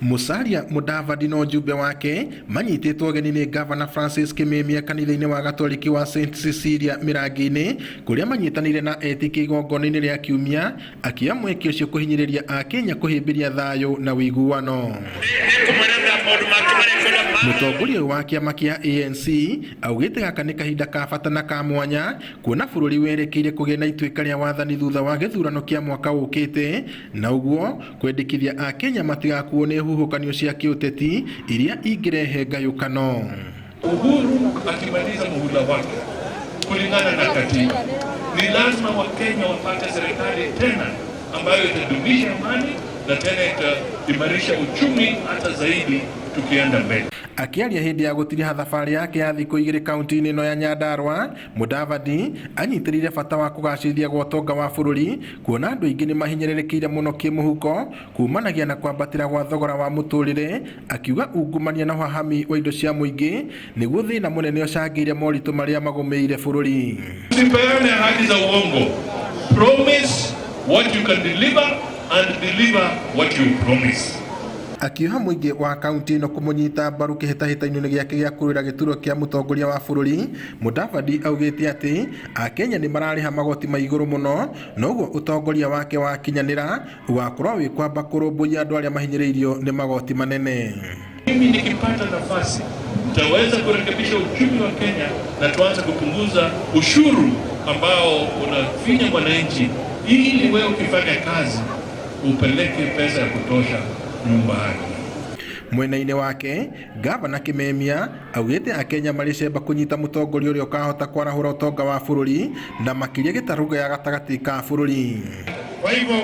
Musalia Mudavadi no jumbe wake manyitĩtwo ũgeni nĩ Governor Francis Kimemia kanitha-inĩ wa Gatoliki wa St Cecilia Mirangi-inĩ kũrĩa manyitanĩire na etĩkia igongona-inĩ rĩa kiumia, akĩoya mweke ũcio kũhinyĩrĩria Akenya kũhĩmbĩria thayũ na ũiguano. Mũtongoria wa kĩama kĩa ANC augĩte gaka nĩ kahinda ka bata na ka mwanya kuona bũrũri werekeire kũgĩa na ituĩka rĩa wathani thutha wa gĩthurano kĩa mwaka ũkĩte, na ũguo kwendekithia Akenya matigakuo nĩ huhukanio cia kĩũteti iria ingĩrehe ngayũkano. Uhuru akimaliza muhula wake kulingana na katiba, ni lazima Wakenya wapate serikali tena ambayo itadumisha amani na tena itaimarisha uchumi hata zaidi tukienda mbele. Akiaria hindi ya gũtiriha thabarĩ yake ya thikũ 2 kaunti-inĩ ĩno ya Nyandarua, Mudavadi anyitĩrĩire bata wa kũgacĩrithia gwa ũtonga wa bũrũri kuona andũ aingĩ nĩ mahinyĩrĩrĩkĩire mũno kĩmũhuko kumanagia na kwambatĩra gwa thogora wa mũtũrĩre, akiuga ungumania na ũhahami wa indo cia mũingĩ nĩguo thĩna mũnene ũcangĩire moritũ marĩa magũmĩire bũrũri. Usipeane ahadi za uongo. Promise what you can deliver and deliver what you promise. Akioha mũingĩ wa kaunti ĩno kũmũnyita mbaru kĩhĩtahĩtano-inĩ gĩake gĩa kũrũĩra gĩturwa kĩa mũtongoria wa bũrũri, Mudavadi augĩte atĩ Akenya nĩ mararĩha magoti ma igũrũ mũno, na ũguo ũtongoria wake wakinyanĩra ũgakorwo wĩ kwamba kũrũmbũiya andũ arĩa mahinyĩrĩirio nĩ magoti manene. Mimi nikipata nafasi nitaweza kurekebisha uchumi wa Kenya na tuanze kupunguza ushuru ambao unafinya mwananchi, ili wewe ukifanya kazi upeleke pesa ya kutosha nyumbani. Mwena-inĩ wake, Governor Kimemia augĩte Akenya marĩcemba kũnyita mũtongoria ũrĩa ũkahota kwarahũra ũtonga wa bũrũri na makĩria gĩtarũga ya gatagatĩ ka bũrũri. Kwa hivyo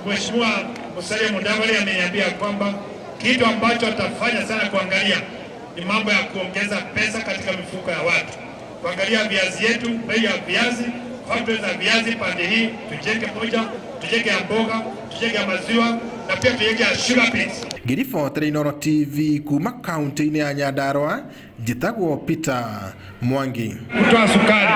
Mheshimiwa Musalia Mudavadi ameniambia kwamba kitu ambacho atafanya sana kuangalia ni mambo ya kuongeza pesa katika mifuko ya watu, kuangalia viazi yetu, bei ya viazi, factory za viazi pande hii tujenge moja, tujenge ya mboga, tujenge ya maziwa na pia tujenge ya sugar beets. Ngiribotere Inooro TV kuma kaunti-inĩ ya Nyandarua, njĩtagwo Peter Mwangi. Kutoa sukari.